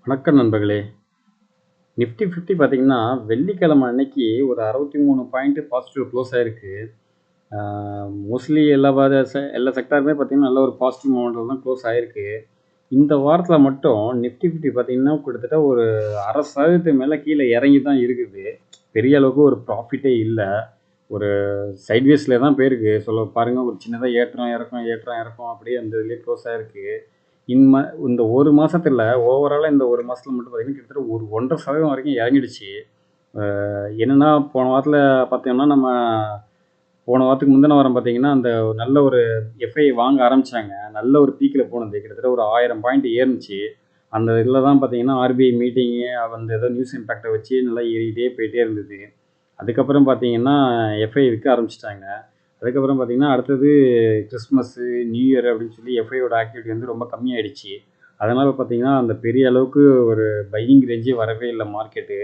வணக்கம் நண்பர்களே. நிஃப்டி 50 பார்த்தீங்கன்னா, வெள்ளிக்கிழமை அன்னைக்கு ஒரு 63 பாயிண்ட் பாசிட்டிவ் க்ளோஸ் ஆயிருக்கு. மோஸ்ட்லி எல்லா செக்டாருமே பார்த்தீங்கன்னா, நல்ல ஒரு பாசிட்டிவ் மொமெண்ட்ல தான் க்ளோஸ் ஆயிருக்கு. இந்த வாரத்தில மட்டும் நிஃப்டி 50 பார்த்தீங்கன்னா, கிட்டத்தட்ட ஒரு 1/2% மேல கீழ இறங்கி தான் இருக்குது. பெரிய அளவுக்கு ஒரு ப்ராஃபிட்டே இல்ல. ஒரு சைட்வேஸ்ல தான் போயிருக்கு. பாருங்க, ஒரு சின்னதா ஏற்றம், இறக்கம், ஏற்றம், இறக்கம் அப்படியே அந்த இதுலயே க்ளோஸ் ஆயிருக்கு. இந்த ஒரு மாசத்துல ஓவராலா இந்த ஒரு மாசத்துல மட்டும் பார்த்தீங்கன்னா, கிட்டத்தட்ட ஒரு 1.5% வரைக்கும் இறங்கிடுச்சு. என்னன்னா, போன வாரத்துல பார்த்தீங்கன்னா, போன வாரத்துக்கு முந்தின வாரம் பார்த்தீங்கன்னா, அந்த நல்ல ஒரு எஃப்ஐ வாங்க ஆரம்பிச்சாங்க. நல்ல ஒரு பீக்ல போனது. கிட்டத்தட்ட ஒரு 1000 பாயிண்ட் ஏறுனுச்சு. அந்த இதில தான் பார்த்தீங்கன்னா, ஆர்பிஐ மீட்டிங்கு அந்த ஏதோ நியூஸ் இம்பேக்ட்ட வச்சு நல்லா ஏறிட்டே போயிட்டே இருந்தது. அதுக்கப்புறம் பார்த்தீங்கன்னா, எஃப்ஐ விற்க ஆரம்பிச்சுட்டாங்க. அதுக்கப்புறம் பார்த்தீங்கன்னா, அடுத்தது கிறிஸ்மஸ்ஸு, நியூ இயர் அப்படின்னு சொல்லி எஃப்ஐயோட ஆக்டிவிட்டி வந்து ரொம்ப கம்மியாயிடுச்சு. அதனால பார்த்தீங்கன்னா, அந்த பெரிய அளவுக்கு ஒரு பையிங் ரேஞ்சே வரவே இல்ல மார்க்கெட்டு.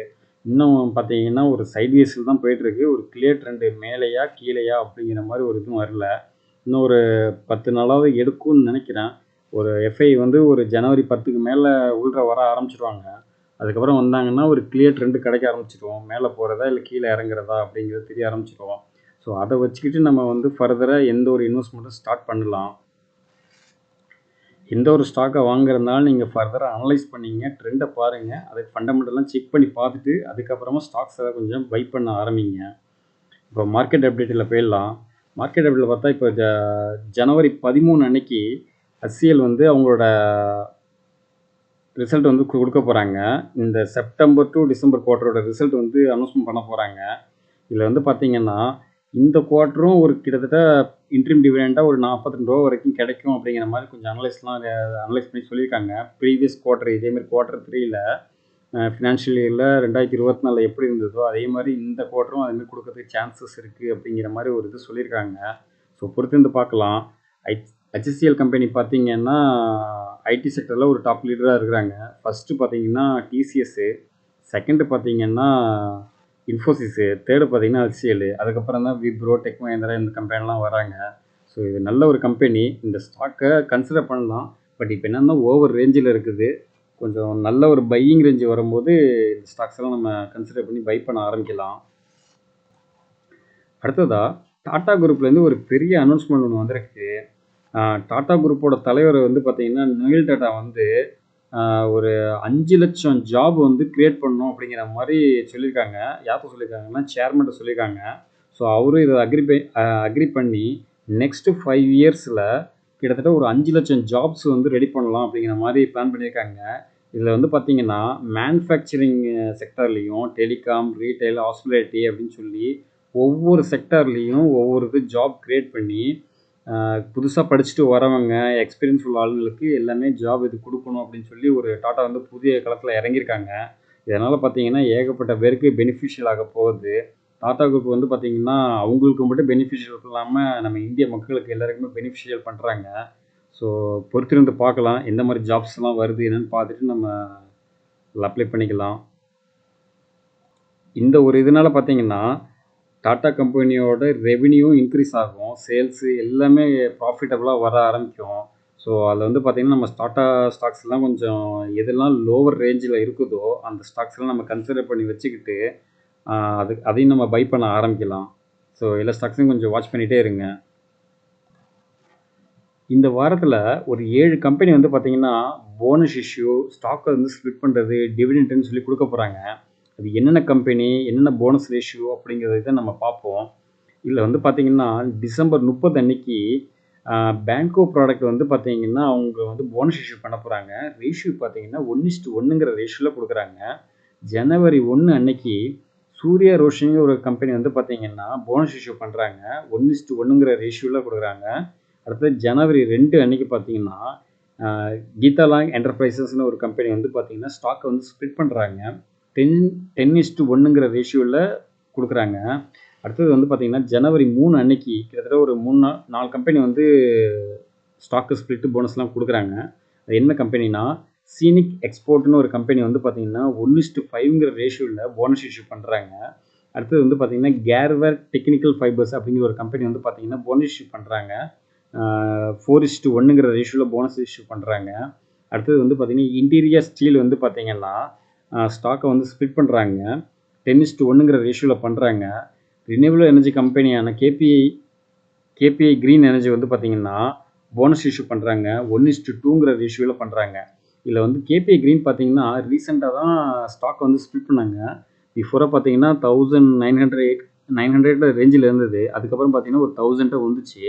இன்னும் பார்த்தீங்கன்னா, ஒரு சைட்வேஸ்ல தான் போயிட்டுருக்கு. ஒரு கிளியர் ட்ரெண்ட் மேலேயா, கீழேயா அப்படிங்கிற மாரி ஒரு இதுவும் வரல. இன்னும் ஒரு 10 நாளாவது எடுக்கும்னு நெனைக்கிறேன். ஒரு எஃப்ஐ வந்து ஒரு ஜனவரி 10க்கு மேல உள்ள வர ஆரம்பிச்சுருவாங்க. அதுக்கப்புறம் வந்தாங்கன்னா, ஒரு கிளியர் ட்ரெண்ட் கிடைக்க ஆரம்பிச்சுரும். மேல போறதா, இல்ல கீழ இறங்குறதா அப்படிங்கிறது தெரிய ஆரம்பிச்சுரும். ஸோ அத வச்சுக்கிட்டு நம்ம வந்து ஃபர்தரா எந்த ஒரு இன்வெஸ்ட்மெண்ட்டும் ஸ்டார்ட் பண்ணலாம். எந்த ஒரு ஸ்டாக்க வாங்குறதுனாலும் நீங்க ஃபர்தரா அனலைஸ் பண்ணீங்க, ட்ரெண்ட பாருங்க. அதுக்கு ஃபண்டமெண்டல்லாம் செக் பண்ணி பார்த்துட்டு, அதுக்கப்புறமா ஸ்டாக்ஸ கொஞ்சம் பை பண்ண ஆரம்பிங்க. இப்போ மார்க்கெட் அப்டேட்ல போயிடலாம். மார்க்கெட் அப்டேட்ல பார்த்தா, இப்போ ஜனவரி 13 அன்னைக்கு HCL வந்து அவங்களோட ரிசல்ட் வந்து குடுக்க போறாங்க. இந்த செப்டம்பர் டூ டிசம்பர் குவார்ட்டரோட ரிசல்ட் வந்து அனௌன்ஸ்மென்ட் பண்ண போறாங்க. இதுல வந்து பார்த்தீங்கன்னா, இந்த குவார்ட்டரும் ஒரு கிட்டத்தட்ட இன்ட்ரிம் டிவிடெண்டா ஒரு ரூ. 42 வரைக்கும் கிடைக்கும் அப்படிங்கிற மாரி கொஞ்சம் அனலைஸ் பண்ணி சொல்லியிருக்காங்க. ப்ரீவியஸ் குவார்ட்டர் இதே மாரி குவார்ட்டர் 3ல ஃபினான்ஷியல் இயர்ல 2024ல எப்படி இருந்ததோ, அதே மாரி இந்த குவார்ட்டரும் அது மாரி குடுக்கறதுக்கு சான்சஸ் இருக்கு அப்படிங்கிற மாரி ஒரு இது சொல்லியிருக்காங்க. ஸோ பொறுத்திருந்து பார்க்கலாம். HCL கம்பெனி பார்த்தீங்கன்னா, ஐடி செக்டர்ல ஒரு டாப் லீடரா இருக்கிறாங்க. ஃபர்ஸ்ட்டு பார்த்தீங்கன்னா டிசிஎஸ், செகண்ட் பார்த்தீங்கன்னா இன்ஃபோசிஸ், தேர்டு பார்த்தீங்கன்னா HCL, அதுக்கப்புறம் தான் விப்ரோ, டெக் மஹிந்திரா இந்த கம்பெனிலாம் வராங்க. ஸோ இது நல்ல ஒரு கம்பெனி. இந்த ஸ்டாக்கை கன்சிடர் பண்ணலாம். பட் இப்போ என்னன்னா, ஓவர் ரேஞ்சில் இருக்குது. கொஞ்சம் நல்ல ஒரு பையிங் ரேஞ்ச் வரும்போது இந்த ஸ்டாக்ஸ் எல்லாம் நம்ம கன்சிடர் பண்ணி பை பண்ண ஆரம்பிக்கலாம். அடுத்ததா டாடா குரூப்லேருந்து ஒரு பெரிய அனௌன்ஸ்மெண்ட் ஒன்று வந்திருக்கு. டாடா குரூப்போட தலைவர் வந்து பார்த்தீங்கன்னா, நோயல் டாட்டா வந்து ஒரு 5 லட்சம் ஜாப் வந்து கிரியேட் பண்ணணும் அப்படிங்கிற மாதிரி சொல்லியிருக்காங்க. யார்கிட்ட சொல்லியிருக்காங்கன்னா, சேர்மன்ட்ட சொல்லியிருக்காங்க. ஸோ அவரும் இதை அக்ரி பண்ணி நெக்ஸ்ட் 5 இயர்ஸில் கிட்டத்தட்ட ஒரு 5 லட்சம் ஜாப்ஸ் வந்து ரெடி பண்ணலாம் அப்படிங்கிற மாதிரி பிளான் பண்ணியிருக்காங்க. இதில் வந்து பார்த்தீங்கன்னா, மேனுஃபேக்சரிங் செக்டார்லேயும், டெலிகாம், ரீட்டைல், ஹாஸ்பிட்டாலிட்டி அப்படின்னு சொல்லி ஒவ்வொரு செக்டார்லேயும் ஒவ்வொரு இது ஜாப் கிரியேட் பண்ணி புதுசாக படிச்சுட்டு வரவங்க, எக்ஸ்பீரியன்ஸ் உள்ள ஆளுங்களுக்கு எல்லாமே ஜாப் இது கொடுக்கணும் அப்படின்னு சொல்லி ஒரு டாட்டா வந்து புதிய களத்தில் இறங்கியிருக்காங்க. இதனால் பார்த்தீங்கன்னா, ஏகப்பட்ட பேருக்கு பெனிஃபிஷியல் ஆக போகுது. டாடா குரூப் வந்து பார்த்தீங்கன்னா, அவங்களுக்கு மட்டும் பெனிஃபிஷியல் இல்லாமல் நம்ம இந்திய மக்களுக்கு எல்லாருக்குமே பெனிஃபிஷியல் பண்ணுறாங்க. ஸோ பொறுத்திருந்து பார்க்கலாம். எந்த மாதிரி ஜாப்ஸ்லாம் வருது என்னன்னு பார்த்துட்டு நம்ம அதில் அப்ளை பண்ணிக்கலாம். இந்த ஒரு இதனால பார்த்தீங்கன்னா, டாடா கம்பெனியோட ரெவென்யூ இன்க்ரீஸ் ஆகும். சேல்ஸு எல்லாமே ப்ராஃபிட்டபுளாக வர ஆரம்பிக்கும். ஸோ அதில் வந்து பார்த்தீங்கன்னா, நம்ம டாடா ஸ்டாக்ஸ்லாம் கொஞ்சம் எதெல்லாம் லோவர் ரேஞ்சில் இருக்குதோ, அந்த ஸ்டாக்ஸ்லாம் நம்ம கன்சிடர் பண்ணி வச்சுக்கிட்டு, அதையும் நம்ம பை பண்ண ஆரம்பிக்கலாம். ஸோ எல்லா ஸ்டாக்ஸையும் கொஞ்சம் வாட்ச் பண்ணிகிட்டே இருங்க. இந்த வாரத்தில் ஒரு 7 கம்பெனி வந்து பார்த்தீங்கன்னா, போனஸ் இஷ்யூ, ஸ்டாக்கை வந்து ஸ்ப்ளிட் பண்ணுறது, டிவிடெண்ட்னு சொல்லி கொடுக்க போகிறாங்க. அது என்னென்ன கம்பெனி, என்னென்ன போனஸ் ரேஷியோ அப்படிங்கிறத நம்ம பார்ப்போம். இதில் வந்து பார்த்தீங்கன்னா, டிசம்பர் 30 அன்னைக்கு பேங்கோ ப்ராடக்ட் வந்து பார்த்தீங்கன்னா, அவங்க வந்து போனஸ் இஷ்யூ பண்ண போகிறாங்க. ரேஷியோ பார்த்தீங்கன்னா 1:1ங்கிற ரேஷியோவில் கொடுக்குறாங்க. ஜனவரி 1 அன்னைக்கு சூர்யா ரோஷனிங்கிற ஒரு கம்பெனி வந்து பார்த்தீங்கன்னா, போனஸ் இஷ்யூ பண்ணுறாங்க. 1:1ங்கிற ரேஷியோவில் கொடுக்குறாங்க. அடுத்தது ஜனவரி 2 அன்னைக்கு பார்த்தீங்கன்னா, கீதா லாங் என்டர்பிரைசஸ்னு ஒரு கம்பெனி வந்து பார்த்தீங்கன்னா, ஸ்டாக்கை வந்து ஸ்ப்ளிட் பண்ணுறாங்க. 10:1ங்கிற ரேஷியோவில் கொடுக்குறாங்க. அடுத்தது வந்து பார்த்தீங்கன்னா, ஜனவரி 3 அன்னைக்கு கிட்டத்தட்ட ஒரு 4 கம்பெனி வந்து ஸ்டாக்கு ஸ்ப்ளிட் போனஸ்லாம் கொடுக்குறாங்க. அது என்ன கம்பெனினா, சீனிக் எக்ஸ்போர்ட்னு ஒரு கம்பெனி வந்து பார்த்தீங்கன்னா, 1:5ங்கிற ரேஷியோவில் போனஸ் இஷ்யூ பண்ணுறாங்க. அடுத்தது வந்து பார்த்தீங்கன்னா, கேர்வர் டெக்னிக்கல் ஃபைபர்ஸ் அப்படிங்கிற ஒரு கம்பெனி வந்து பார்த்தீங்கன்னா, போனஸ் இஷ்யூ பண்ணுறாங்க. 4:1ங்கிற ரேஷியோவில் போனஸ் இஷ்யூ பண்ணுறாங்க. அடுத்தது வந்து பார்த்தீங்கன்னா இன்டீரியர் ஸ்டீல் வந்து பார்த்தீங்கன்னா ஸ்டாக்கை வந்து ஸ்ப்ளிட் பண்ணுறாங்க. 10:1ங்கிற ரேஷியோவில் பண்ணுறாங்க. ரினியூவபிள் எனர்ஜி கம்பெனியான கேபிஐ கிரீன் எனர்ஜி வந்து பார்த்தீங்கன்னா போனஸ் இஷ்யூ பண்ணுறாங்க. 1:2ங்கிற ரேஷியோவில் பண்ணுறாங்க. இதில் வந்து கேபிஐ கிரீன் பார்த்தீங்கன்னா ரீசெண்டாக தான் ஸ்டாக் வந்து ஸ்ப்ளிட் பண்ணாங்க. பிஃபோராக பார்த்தீங்கன்னா 900 ரேஞ்சில் இருந்தது. அதுக்கப்புறம் பார்த்தீங்கன்னா ஒரு 1000 வந்துச்சு.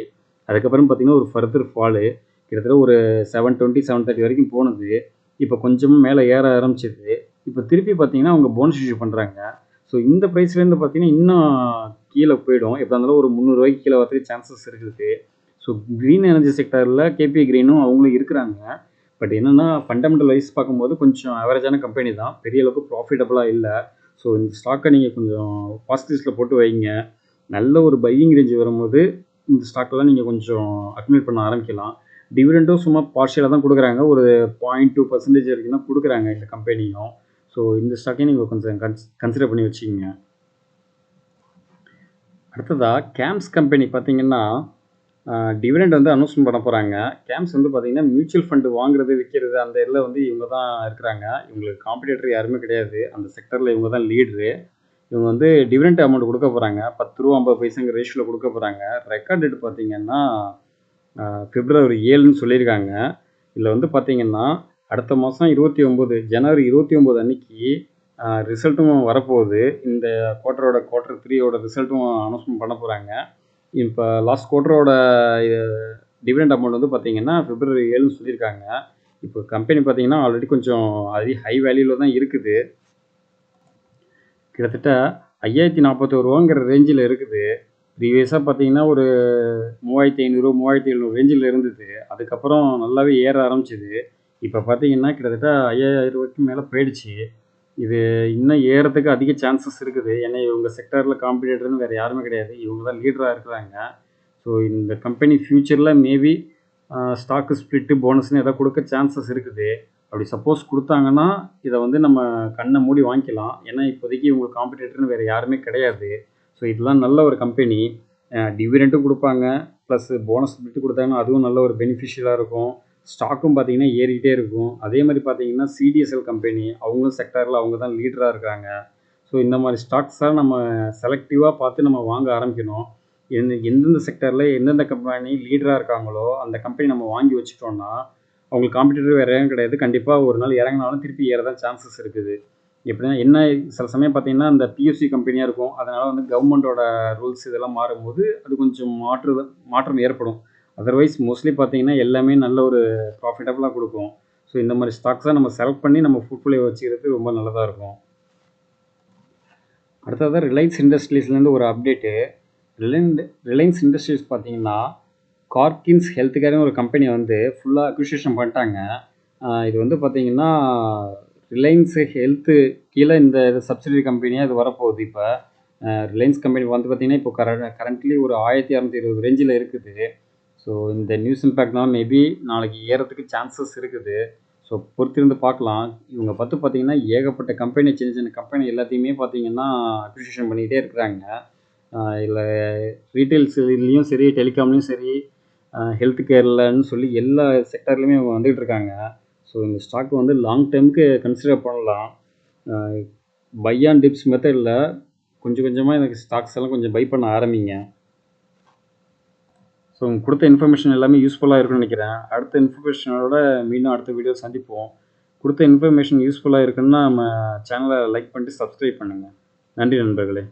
அதுக்கப்புறம் பார்த்தீங்கன்னா ஒரு ஃபர்தர் ஃபாலு கிட்டத்தட்ட ஒரு 720 730 வரைக்கும் போனது. இப்போ கொஞ்சம் மேலே ஏற ஆரம்பிச்சிது. இப்போ திருப்பி பார்த்தீங்கன்னா அவங்க போனஸ் இஷ்யூ பண்ணுறாங்க. ஸோ இந்த ப்ரைஸ்லேருந்து பார்த்தீங்கன்னா இன்னும் கீழே போயிடும். எப்போ இருந்தாலும் ஒரு 300 ரூபாய்க்கு கீழே வரதுக்கு சான்சஸ் இருக்குது. ஸோ க்ரீன் எனர்ஜி செக்டரில் கேபிஐ கிரீனும் அவங்களும் இருக்கிறாங்க. பட் என்னென்னா ஃபண்டமெண்டல் வைஸ் பார்க்கும்போது கொஞ்சம் ஆவரேஜான கம்பெனி தான். பெரிய அளவுக்கு ப்ராஃபிட்டபுளாக இல்லை. ஸோ இந்த ஸ்டாக்கை நீங்கள் கொஞ்சம் பாசிட்டிவ்ஸில் போட்டு வைங்க. நல்ல ஒரு பையிங் ரேஞ்ச் வரும்போது இந்த ஸ்டாக்கெல்லாம் நீங்கள் கொஞ்சம் அக்யூமுலேட் பண்ண ஆரம்பிக்கலாம். டிவிடெண்டும் சும்மா பார்ஷியலாக தான் கொடுக்குறாங்க. ஒரு 0.2% வரைக்கும் தான் கொடுக்குறாங்க இந்த கம்பெனியும். ஸோ இந்த ஸ்டாக்கையும் நீங்கள் கொஞ்சம் கன்சிடர் பண்ணி வச்சுக்கிங்க. அடுத்ததாக கேம்ஸ் கம்பெனி பார்த்தீங்கன்னா டிவிடெண்ட் வந்து அனௌன்ஸ்மெண்ட் பண்ண போகிறாங்க. கேம்ஸ் வந்து பார்த்தீங்கன்னா மியூச்சுவல் ஃபண்டு வாங்குறது விற்கிறது அந்த இதில் வந்து இவங்க தான் இருக்கிறாங்க. இவங்களுக்கு காம்படிட்டர் யாருமே கிடையாது. அந்த செக்டரில் இவங்க தான் லீட்ரு. இவங்க வந்து டிவிடெண்ட் அமௌண்ட் கொடுக்க போகிறாங்க. ₹10.50 ரேஷியோவில் கொடுக்க போகிறாங்க. ரெக்கார்ட் டேட் பார்த்தீங்கன்னா February 7ன்னு சொல்லியிருக்காங்க. இதில் வந்து பார்த்தீங்கன்னா அடுத்த மாதம் ஜனவரி 29 அன்னைக்கு ரிசல்ட்டும் வரப்போகுது. இந்த குவார்ட்டர் 3யோட ரிசல்ட்டும் அனௌன்ஸ்மெண்ட் பண்ண போகிறாங்க. இப்போ லாஸ்ட் குவார்ட்டரோட டிவிடெண்ட் அமௌண்ட் வந்து பார்த்தீங்கன்னா February 7ன்னு சொல்லியிருக்காங்க. இப்போ கம்பெனி பார்த்தீங்கன்னா ஆல்ரெடி கொஞ்சம் ஹை வேல்யூவில் தான் இருக்குது. கிட்டத்தட்ட ₹5041ங்கிற ரேஞ்சில் இருக்குது. ப்ரீவியஸாக பார்த்தீங்கன்னா ஒரு 3500 3700 ரேஞ்சில் இருந்தது. அதுக்கப்புறம் நல்லாவே ஏற ஆரம்பிச்சிது. இப்போ பார்த்தீங்கன்னா கிட்டத்தட்ட 5000 ரூபாய்க்கு மேலே போயிடுச்சு. இது இன்னும் ஏறதுக்கு அதிக சான்சஸ் இருக்குது. ஏன்னா இவங்க செக்டரில் காம்படிட்டர்னு வேறு யாருமே கிடையாது. இவங்க தான் லீடராக இருக்கிறாங்க. ஸோ இந்த கம்பெனி ஃப்யூச்சரில் மேபி ஸ்டாக்கு ஸ்ப்ளிட்டு போனஸ்னு எதாவது கொடுக்க சான்சஸ் இருக்குது. அப்படி சப்போஸ் கொடுத்தாங்கன்னா இதை வந்து நம்ம கண்ணை மூடி வாங்கிக்கலாம். ஏன்னா இப்போதைக்கு இவங்களுக்கு காம்படிட்டர்னு வேறு யாருமே கிடையாது. ஸோ இதெல்லாம் நல்ல ஒரு கம்பெனி. டிவிடெண்ட்டும் கொடுப்பாங்க. ப்ளஸ் போனஸ் ஸ்ப்ளிட்டு கொடுத்தாங்கன்னா அதுவும் நல்ல ஒரு பெனிஃபிஷியலாக இருக்கும். ஸ்டாக்கும் பார்த்தீங்கன்னா ஏறிக்கிட்டே இருக்கும். அதே மாதிரி பார்த்தீங்கன்னா சிடிஎஸ்எல் கம்பெனி அவங்களும் செக்டாரில் அவங்க தான் லீடராக இருக்காங்க. ஸோ இந்த மாதிரி ஸ்டாக்ஸாக நம்ம செலக்டிவாக பார்த்து நம்ம வாங்க ஆரம்பிக்கணும். எந்தெந்த செக்டரில் எந்தெந்த கம்பெனி லீடராக இருக்காங்களோ அந்த கம்பெனி நம்ம வாங்கி வச்சுட்டோம்னா அவங்களுக்கு காம்படிட்டர் வேறு எதுவும் கிடையாது. கண்டிப்பாக ஒரு நாள் இறங்கினாலும் திருப்பி ஏற தான் சான்சஸ் இருக்குது. எப்படின்னா என்ன சில சமயம் பார்த்தீங்கன்னா இந்த பிஎஸ்சி கம்பெனியாக இருக்கும். அதனால் வந்து கவர்மெண்ட்டோட ரூல்ஸ் இதெல்லாம் மாறும்போது அது கொஞ்சம் மாற்றம் ஏற்படும். அதர்வைஸ் மோஸ்ட்லி பார்த்தீங்கன்னா எல்லாமே நல்ல ஒரு ப்ராஃபிட்டபுளாக கொடுக்கும். ஸோ இந்த மாதிரி ஸ்டாக்ஸாக நம்ம செலக்ட் பண்ணி நம்ம போர்ட்ஃபோலியோ வச்சுக்கிறது ரொம்ப நல்லதாக இருக்கும். அடுத்ததாக ரிலையன்ஸ் இண்டஸ்ட்ரீஸ்லேருந்து ஒரு அப்டேட்டு. ரிலையன்ஸ் இண்டஸ்ட்ரீஸ் பார்த்தீங்கன்னா கார்கின்ஸ் ஹெல்த் கேர்னு ஒரு கம்பெனி வந்து ஃபுல்லாக அக்விசிஷன் பண்ணிட்டாங்க. இது வந்து பார்த்தீங்கன்னா ரிலையன்ஸ் ஹெல்த்து கீழே இந்த சப்சிடரி கம்பெனியாக இது வரப்போகுது. இப்போ ரிலையன்ஸ் கம்பெனி வந்து பார்த்திங்கன்னா இப்போ கரண்ட்லி ஒரு 1220 ரேஞ்சில் இருக்குது. ஸோ இந்த நியூஸ் இம்பேக்ட்னால மேபி நாளைக்கு ஏறத்துக்கு சான்சஸ் இருக்குது. ஸோ பொறுத்திருந்து பார்க்கலாம். இவங்க பார்த்தீங்கன்னா ஏகப்பட்ட கம்பெனி சின்ன சின்ன கம்பெனி எல்லாத்தையுமே பார்த்தீங்கன்னா அக்விசிஷன் பண்ணிக்கிட்டே இருக்கிறாங்க. இதில் ரீட்டைல்ஸ்லேயும் சரி, டெலிகாம்லேயும் சரி, ஹெல்த் கேர்லன்னு சொல்லி எல்லா செக்டர்லேயுமே அவங்க வந்துகிட்டு இருக்காங்க. ஸோ இந்த ஸ்டாக் வந்து லாங் டேர்முக்கு கன்சிடர் பண்ணலாம். பை ஆன் டிப்ஸ் மெத்தடில் கொஞ்சம் கொஞ்சமாக எனக்கு ஸ்டாக்ஸ் எல்லாம் கொஞ்சம் பை பண்ண ஆரம்பிங்க. ஸோ கொடுத்த இன்ஃபர்மேஷன் எல்லாமே யூஸ்ஃபுல்லாக இருக்குன்னு நினைக்கிறேன். அடுத்த இன்ஃபர்மேஷனோட மீண்டும் அடுத்த வீடியோ சந்திப்போம். கொடுத்த இன்ஃபர்மேஷன் யூஸ்ஃபுல்லாக இருக்குன்னா நம்ம சேனலை லைக் பண்ணிட்டு சப்ஸ்கிரைப் பண்ணுங்கள். நன்றி நண்பர்களே.